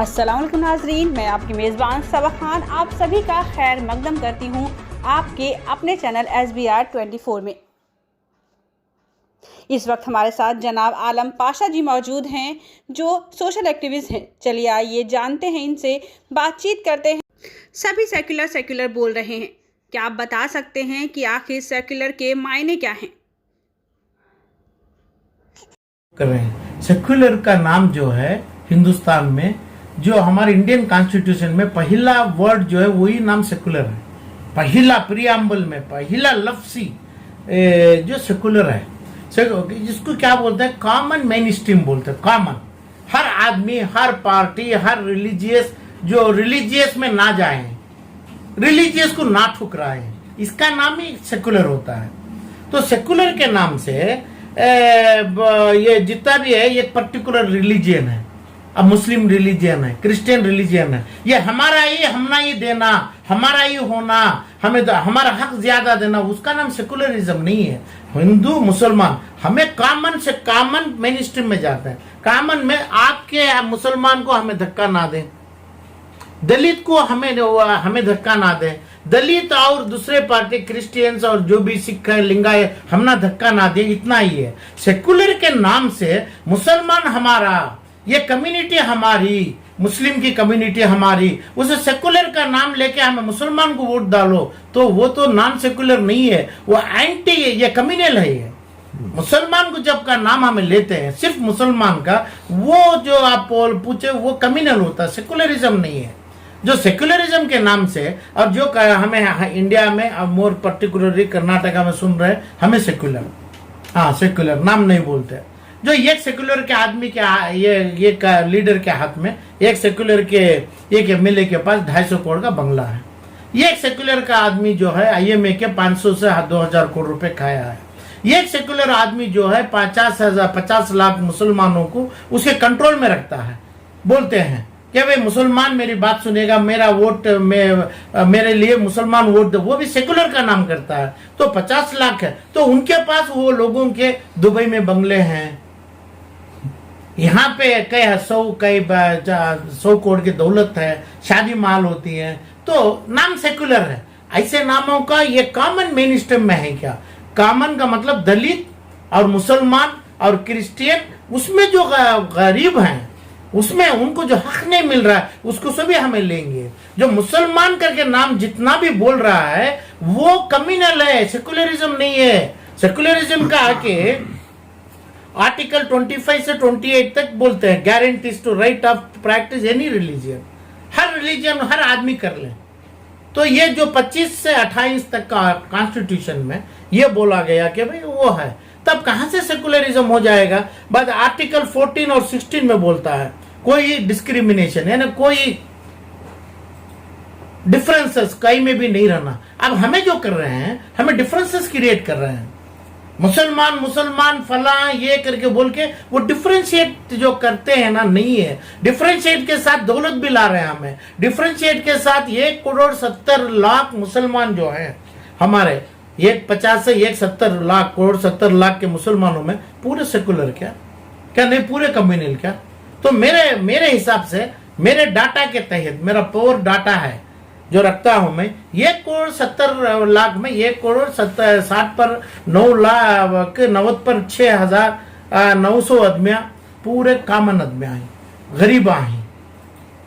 अस्सलाम वालेकुम नाज़रीन, मैं आपकी मेज़बान सबा खान आप सभी का खैर मकदम करती हूँ आपके अपने चैनल SBR 24 में। इस वक्त हमारे साथ जनाब आलम पाशा जी मौजूद हैं जो सोशल एक्टिविस्ट हैं। चलिए आइए जानते हैं, इनसे बातचीत करते हैं। सभी सेक्युलर बोल रहे हैं, क्या आप बता सकते हैं कि आखिर सेक्युलर के मायने क्या हैं? कर रहे हैं सेक्युलर का नाम जो है हिंदुस्तान में, जो हमारे इंडियन कॉन्स्टिट्यूशन में पहला वर्ड जो है वही नाम सेक्युलर है। पहला प्रियम्बल में पहला लफ्सी जो सेक्युलर है, जिसको क्या बोलते हैं, कॉमन मेन स्ट्रीम बोलते हैं। कॉमन, हर आदमी, हर पार्टी, हर रिलीजियस, जो रिलीजियस में ना जाए, रिलीजियस को ना ठुकराए, इसका नाम ही सेक्युलर होता है। तो सेक्युलर के नाम से ये जितना भी है, ये पर्टिकुलर रिलीजियन है। अब मुस्लिम रिलीजियन है, क्रिश्चियन रिलीजियन है, ये हमारा ही, हमना ही देना, हमारा ही होना, हमें हमारा हक ज्यादा देना, उसका नाम सेकुलरिज्म नहीं है। हिंदू मुसलमान हमें कॉमन से कॉमन मेन स्ट्रीम में जाते हैं। कॉमन में आपके मुसलमान को हमें धक्का ना दें, दलित को हमें धक्का ना दें, दलित और दूसरे पार्टी क्रिश्चियंस और जो भी सिख है, लिंगायत, हम ना धक्का ना दें, इतना ही है। सेकुलर के नाम से मुसलमान हमारा, ये कम्युनिटी हमारी, मुस्लिम की कम्युनिटी हमारी, उसे सेकुलर का नाम लेके हमें मुसलमान को वोट डालो तो वो तो नॉन सेकुलर नहीं है, वो एंटी है, ये कम्युनल है। ये मुसलमान को जब का नाम हमें लेते हैं, सिर्फ मुसलमान का, वो जो आप पूछे वो कम्युनल होता है, सेकुलरिज्म नहीं है। जो सेकुलरिज्म के नाम से, और जो हमें इंडिया में, अब मोर पर्टिकुलरली कर्नाटका में सुन रहे, हमें सेकुलर, हाँ सेकुलर नाम नहीं बोलते। जो एक सेकुलर के आदमी के ये लीडर के हाथ में, एक सेकुलर के एक MLA के पास 250 करोड़ का बंगला है। ये एक सेकुलर का आदमी जो है IMA के 500 से 2000 करोड़ रुपए खाया है। ये एक सेकुलर आदमी जो है 50 लाख मुसलमानों को उसके कंट्रोल में रखता है। बोलते हैं कि भाई मुसलमान मेरी बात सुनेगा, मेरा वोट मेरे लिए मुसलमान वोट दे, वो भी सेकुलर का नाम करता है। तो 50 लाख है, तो उनके पास वो लोगों के दुबई में बंगले हैं, यहाँ पे कई 100 करोड़ की दौलत है, शादी माल होती है, तो नाम सेकुलर है। ऐसे नामों का ये कॉमन मेन स्ट्रीम में है क्या? कॉमन का मतलब दलित और मुसलमान और क्रिश्चियन, उसमें जो गरीब हैं, उसमें उनको जो हक नहीं मिल रहा है उसको सभी हमें लेंगे। जो मुसलमान करके नाम जितना भी बोल रहा है वो कम्युनल है, सेकुलरिज्म नहीं है। सेकुलरिज्म का आके आर्टिकल 25 से 28 तक बोलते हैं, guarantees to right of practice any religion, हर रिलीजियन हर आदमी कर ले। तो ये जो 25 से 28 तक का कॉन्स्टिट्यूशन में ये बोला गया कि भाई वो है, तब कहां से सेकुलरिज्म हो जाएगा? बाद आर्टिकल 14 और 16 में बोलता है कोई डिस्क्रिमिनेशन है ना, कोई डिफरेंसेस कहीं में भी नहीं रहना। अब हमें जो कर रहे हैं, हमें डिफरेंसेस क्रिएट कर रहे हैं, मुसलमान फला ये करके बोल के वो डिफरेंशिएट जो करते हैं ना, नहीं है। डिफरेंशिएट के साथ दौलत भी ला रहे हैं हमें, डिफरेंशिएट के साथ 1,70,00,000 मुसलमान जो हैं हमारे, 150 से 1,70,00,000 के मुसलमानों में पूरे सेकुलर क्या नहीं, पूरे कम्युनल क्या? तो मेरे हिसाब से, मेरे डाटा के तहत, मेरा पावर डाटा है जो रखता हूं मैं, 1,70,00,000 में 1,60 पर 9,90 पर 6,900 आदमियां पूरे कॉमन आदमियां हैं, गरीबा हैं,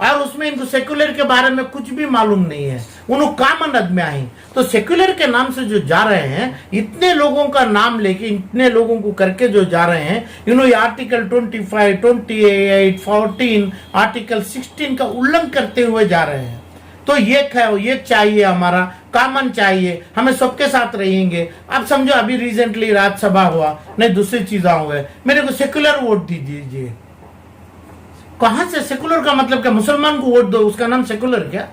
और उसमें इनको सेकुलर के बारे में कुछ भी मालूम नहीं है, उन्होंने कॉमन आदमियां हैं। तो सेकुलर के नाम से जो जा रहे हैं, इतने लोगों का नाम लेके, इतने लोगों को करके जो जा रहे हैं, इन्होंने आर्टिकल 25, 28, 14, आर्टिकल 16 का उल्लंघन करते हुए जा रहे हैं। तो ये चाहिए, हमारा कॉमन चाहिए, हम सबके साथ रहेंगे। अब समझो अभी रिसेंटली राज्यसभा हुआ, नहीं दूसरी चीजें हुए, मेरे को सेकुलर वोट दीजिए। कहां से सेकुलर का मतलब क्या? मुसलमान को वोट दो, उसका नाम सेकुलर क्या?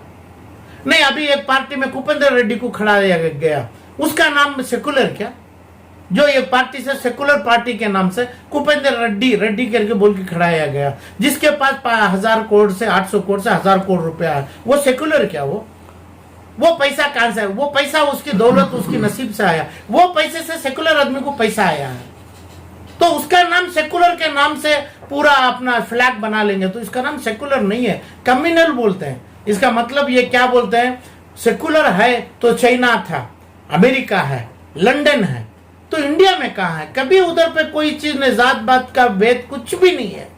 नहीं, अभी एक पार्टी में कुपेंद्र रेड्डी को खड़ा गया, उसका नाम सेकुलर क्या? जो एक पार्टी से सेकुलर पार्टी के नाम से कुपेंद्र रेड्डी करके बोल के खड़ाया गया, जिसके पास 1000 करोड़ से 800 करोड़ से 1000 करोड़ रुपया है, वो सेकुलर क्या? वो पैसा कहां से है? वो पैसा उसकी दौलत, उसकी नसीब से आया, वो पैसे से सेकुलर आदमी को पैसा आया है। तो उसका नाम सेकुलर के नाम से पूरा अपना फ्लैग बना लेंगे, तो इसका नाम सेकुलर नहीं है, कम्युनल बोलते हैं। इसका मतलब ये क्या बोलते हैं, सेकुलर है तो चाइना था, अमेरिका है, लंदन है, तो इंडिया में कहाँ है? कभी उधर पे कोई चीज ने जात बात का भेद कुछ भी नहीं है।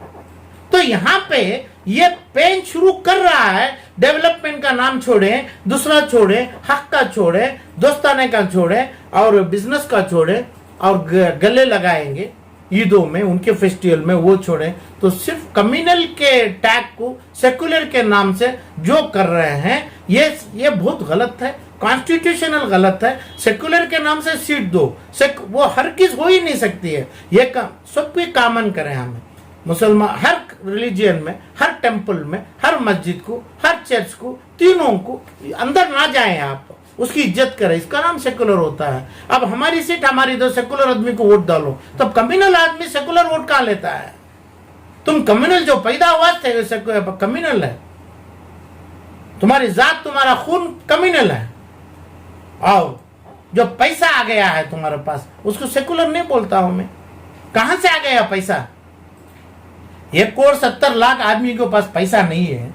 तो यहाँ पे ये पेन शुरू कर रहा है, डेवलपमेंट का नाम छोड़े, दूसरा छोड़े, हक का छोड़े, दोस्ताने का छोड़े और बिजनेस का छोड़े और गले लगाएंगे ईदों में, उनके फेस्टिवल में वो छोड़े, तो सिर्फ कम्युनल के टैग को सेकुलर के नाम से जो कर रहे हैं ये बहुत गलत है, कॉन्स्टिट्यूशनल गलत है। सेकुलर के नाम से सीट दो, वो हर किस हो ही नहीं सकती है। ये सब भी कॉमन करें हमें, मुसलमान हर रिलीजियन में, हर टेम्पल में, हर मस्जिद को, हर चर्च को, तीनों को अंदर ना जाएं आप, उसकी इज्जत करें, इसका नाम सेकुलर होता है। अब हमारी सीट हमारी दो, सेकुलर आदमी को वोट डालो, तब कम्युनल आदमी सेकुलर वोट कहाँ लेता है? तुम कम्युनल जो पैदा हुआ थे कम्युनल है, तुम्हारी जात तुम्हारा खून कम्युनल है, और जो पैसा आ गया है तुम्हारे पास उसको सेकुलर नहीं बोलता हूं मैं। कहां से आ गया पैसा? 1,70,00,000 आदमी के पास पैसा नहीं है,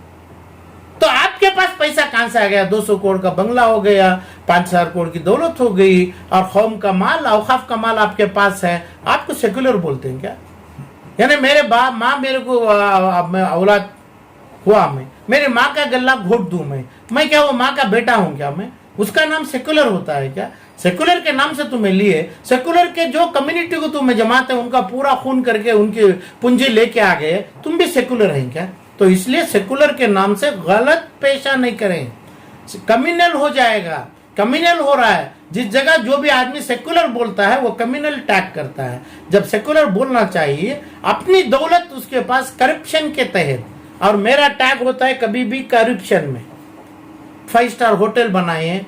तो आपके पास पैसा कहां से आ गया? 200 करोड़ का बंगला हो गया, 5,000 करोड़ की दौलत हो गई, और कौम का माल, औकाफ का माल आपके पास है, आपको सेकुलर बोलते हैं क्या? यानी मेरे बाप माँ मेरे को औलाद हुआ, मैं मेरी माँ का गला घोट दूं, मैं क्या वो माँ का बेटा हूं क्या? मैं उसका नाम सेकुलर होता है क्या? सेकुलर के नाम से तुम्हें लिए, सेकुलर के जो कम्युनिटी को तुम्हें जमाते हैं उनका पूरा खून करके उनकी पूंजी लेके आ गए, तुम भी सेकुलर हैं क्या? तो इसलिए सेकुलर के नाम से गलत पेशा नहीं करें, कम्युनल हो जाएगा। कम्युनल हो रहा है, जिस जगह जो भी आदमी सेकुलर बोलता है वो कम्युनल टैग करता है। जब सेकुलर बोलना चाहिए, अपनी दौलत उसके पास करप्शन के तहत, और मेरा टैग होता है कभी भी करप्शन में। 5 स्टार होटल बनाए,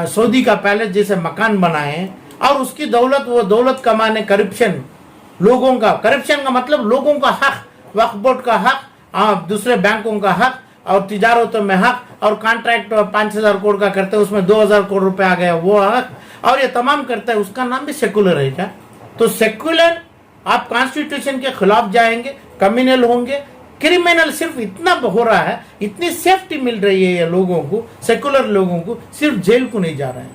सऊदी का पैलेस जैसे मकान बनाए, और उसकी दौलत, वो दौलत कमाने करप्शन, लोगों का करप्शन का मतलब लोगों का हक, वक्फ बोर्ड का हक, दूसरे बैंकों का हक, और तिजारतों में हक, और कॉन्ट्रैक्ट 5,000 करोड़ का करते हैं उसमें 2,000 करोड़ रुपए आ गया वो हक, और ये तमाम करता है, उसका नाम भी सेकुलर है क्या? तो सेकुलर आप कॉन्स्टिट्यूशन के खिलाफ जाएंगे, कम्युनल होंगे, क्रिमिनल सिर्फ इतना हो रहा है, इतनी सेफ्टी मिल रही है ये लोगों को, सेकुलर लोगों को, सिर्फ जेल को नहीं जा रहा है,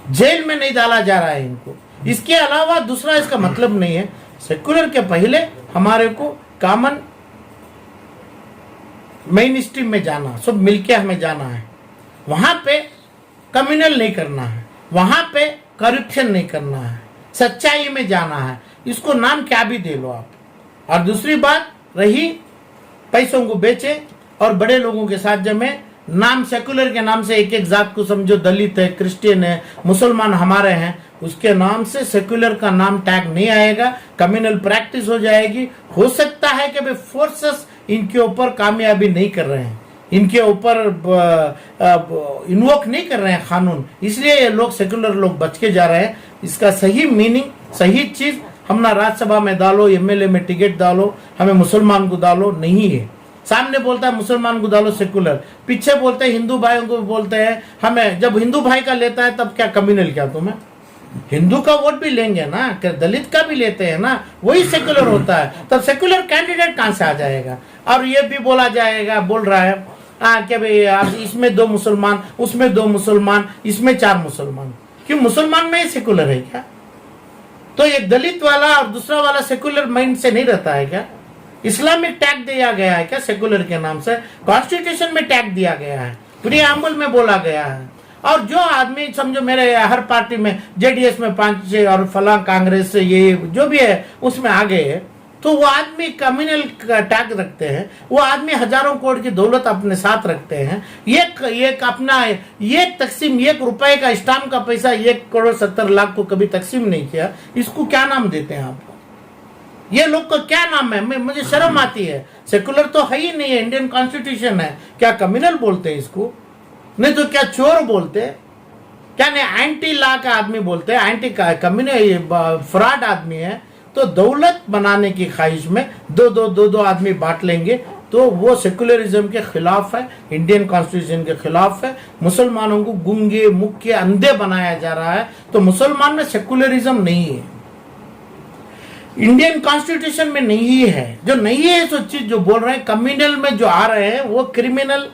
जेल में नहीं डाला जा रहा है इनको, इसके अलावा दूसरा इसका मतलब नहीं है। सेकुलर के पहले हमारे को कॉमन मेन स्ट्रीम में जाना, सब मिलके हमें जाना है, वहां पे कम्युनल नहीं करना है, वहां पे करप्शन नहीं करना है, सच्चाई में जाना है, इसको नाम क्या भी दे लो आप। और दूसरी बात रही पैसों को बेचे और बड़े लोगों के साथ जमे, नाम सेकुलर के नाम से एक एक जात को समझो, दलित है, क्रिश्चियन है, मुसलमान हमारे हैं, उसके नाम से सेकुलर का नाम टैग नहीं आएगा, कम्युनल प्रैक्टिस हो जाएगी। हो सकता है कि भाई फोर्सेस इनके ऊपर कामयाबी नहीं कर रहे हैं, इनके ऊपर इन्वोक नहीं कर रहे हैं कानून, इसलिए ये लोग सेकुलर लोग बच के जा रहे हैं। इसका सही मीनिंग, सही चीज हम ना राज्यसभा में डालो, एमएलए में टिकट डालो, हमें मुसलमान को डालो नहीं है। सामने बोलता है मुसलमान को डालो सेकुलर, पीछे बोलते हैं हिंदू भाइयों को बोलते हैं हमें, जब हिंदू भाई का लेता है तब क्या कम्युनल? क्या तुम्हें हिंदू का वोट भी लेंगे ना, दलित का भी लेते हैं ना, वही सेकुलर होता है, तब सेकुलर कैंडिडेट कहां से आ जाएगा? और ये भी बोला जाएगा, बोल रहा है कि भाई आप इसमें 2 मुसलमान, उसमें 2 मुसलमान, इसमें 4 मुसलमान, क्यों मुसलमान में ही सेकुलर है क्या? तो एक दलित वाला और दूसरा वाला सेकुलर माइंड से नहीं रहता है क्या? इस्लामिक टैग दिया गया है क्या सेकुलर के नाम से? कॉन्स्टिट्यूशन में टैग दिया गया है, प्रीएम्बल में बोला गया है। और जो आदमी समझो मेरे हर पार्टी में, जेडीएस में 5-6 और फला कांग्रेस से ये जो भी है उसमें आ गए, तो वो आदमी कम्युनल टैग रखते हैं, वो आदमी हजारों करोड़ की दौलत अपने साथ रखते हैं, एक अपना एक तकसीम, 1 रुपए का स्टाम्प का पैसा 1,70,00,000 को कभी तकसीम नहीं किया, इसको क्या नाम देते हैं आप? ये लोग का क्या नाम है? मुझे शर्म आती है। सेकुलर तो है ही नहीं है, इंडियन कॉन्स्टिट्यूशन है, क्या कम्युनल बोलते हैं इसको? नहीं तो क्या चोर बोलते, क्या नहीं एंटी लॉ का आदमी बोलते हैं, एंटी कम्युनल फ्रॉड आदमी है। तो दौलत बनाने की ख्वाहिश में दो आदमी बांट लेंगे, तो वो सेकुलरिज्म के खिलाफ है, इंडियन कॉन्स्टिट्यूशन के खिलाफ है। मुसलमानों को गूंगे, मुक्के, अंधे बनाया जा रहा है, तो मुसलमान में सेकुलरिज्म नहीं है। इंडियन कॉन्स्टिट्यूशन में नहीं है। जो नहीं है सो चीज जो बोल रहे हैं कम्युनल में जो आ रहे हैं वो क्रिमिनल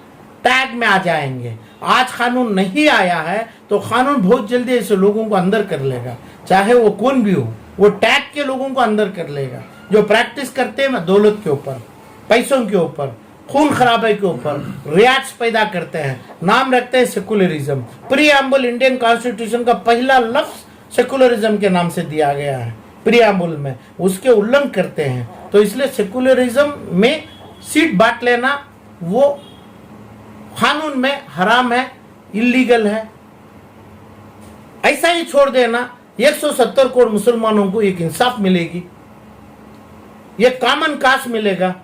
टैग में आ जाएंगे। आज कानून नहीं आया है तो कानून बहुत जल्दी ऐसे लोगों को अंदर कर लेगा, चाहे वो कौन भी हो, वो टैग के लोगों को अंदर कर लेगा जो प्रैक्टिस करते हैं दौलत के ऊपर, पैसों के ऊपर, खून खराबे के ऊपर, रियाट्स पैदा करते हैं, नाम रखते हैं सेकुलरिज्म। प्रीएम्बल इंडियन कॉन्स्टिट्यूशन का पहला लफ्ज सेकुलरिज्म के नाम से दिया गया है प्रीएम्बल में, उसके उल्लंघन करते हैं। तो इसलिए सेकुलरिज्म में सीट बांट लेना वो कानून में हराम है, इलीगल है। ऐसा ही छोड़ देना 170 करोड़ मुसलमानों को एक इंसाफ मिलेगी, ये कॉमन कास्ट मिलेगा।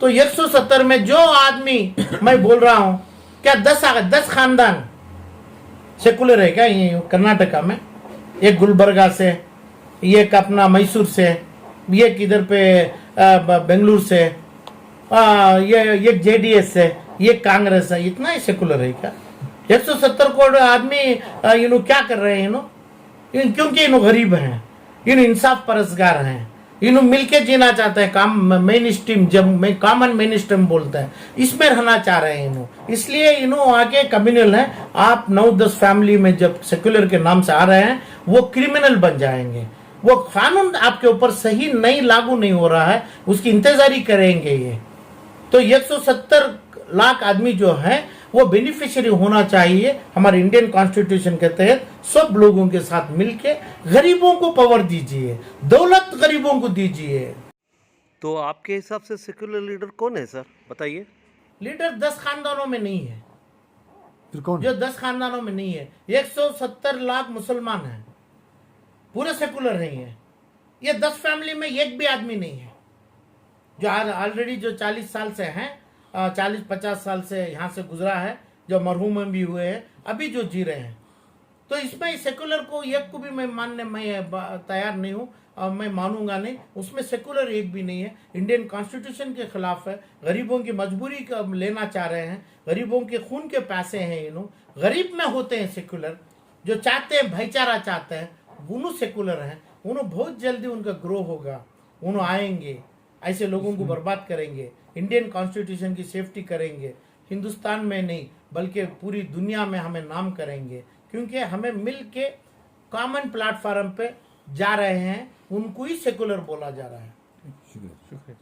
तो 170 में जो आदमी मैं बोल रहा हूं, क्या 10 खानदान सेकुलर है क्या ये कर्नाटका में? एक गुलबर्गा से, एक अपना मैसूर से, ये किधर पे बेंगलुरु से, ये जेडीएस से, ये कांग्रेस है, इतना ही सेकुलर है क्या? 170 करोड़ आदमी इन्हों क्या कर रहे हैं? क्योंकि इन्हों गरीब हैं, इन्हों इंसाफ परसगार हैं, इन्हों मिलके जीना चाहते हैं। काम मेन स्ट्रीम, जब मैं कॉमन मेन स्ट्रीम बोलते हैं, इसमें रहना चाह रहे हैं इन्हों, इसलिए इन्हों आके कम्युनल है। आप 9-10 फैमिली में जब सेक्युलर के नाम से आ रहे हैं वो क्रिमिनल बन जाएंगे। वो कानून आपके ऊपर सही नहीं लागू नहीं हो रहा है, उसकी इंतजारी करेंगे ये। तो 170 लाख आदमी जो है वो बेनिफिशियरी होना चाहिए हमारे इंडियन कॉन्स्टिट्यूशन के तहत। सब लोगों के साथ मिलके गरीबों को पावर दीजिए, दौलत गरीबों को दीजिए। तो आपके हिसाब से सेक्युलर लीडर कौन है सर, बताइए? लीडर 10 खानदानों में नहीं है। फिर कौन? जो 10 खानदानों में नहीं है, 170 लाख मुसलमान हैं, पूरे सेकुलर नहीं है। ये 10 फैमिली में एक भी आदमी नहीं है जो ऑलरेडी जो 40 साल से हैं, 40-50 साल से यहाँ से गुजरा है, जो मरहूम भी हुए हैं, अभी जो जी रहे हैं। तो इसमें सेकुलर को एक को भी मैं मानने मैं तैयार नहीं हूँ और मैं मानूंगा नहीं। उसमें सेकुलर एक भी नहीं है, इंडियन कॉन्स्टिट्यूशन के खिलाफ है, गरीबों की मजबूरी का लेना चाह रहे हैं, गरीबों के खून के पैसे हैं। इन्हों गरीब में होते हैं सेकुलर, जो चाहते हैं भाईचारा चाहते हैं, उन्हों सेकुलर हैं। उन्होंने बहुत जल्दी उनका ग्रो होगा, उन्होंने आएंगे, ऐसे लोगों को बर्बाद करेंगे, इंडियन कॉन्स्टिट्यूशन की सेफ्टी करेंगे। हिंदुस्तान में नहीं बल्कि पूरी दुनिया में हमें नाम करेंगे, क्योंकि हमें मिल के कॉमन प्लेटफॉर्म पे जा रहे हैं, उनको ही सेकुलर बोला जा रहा है। शुक्रिया।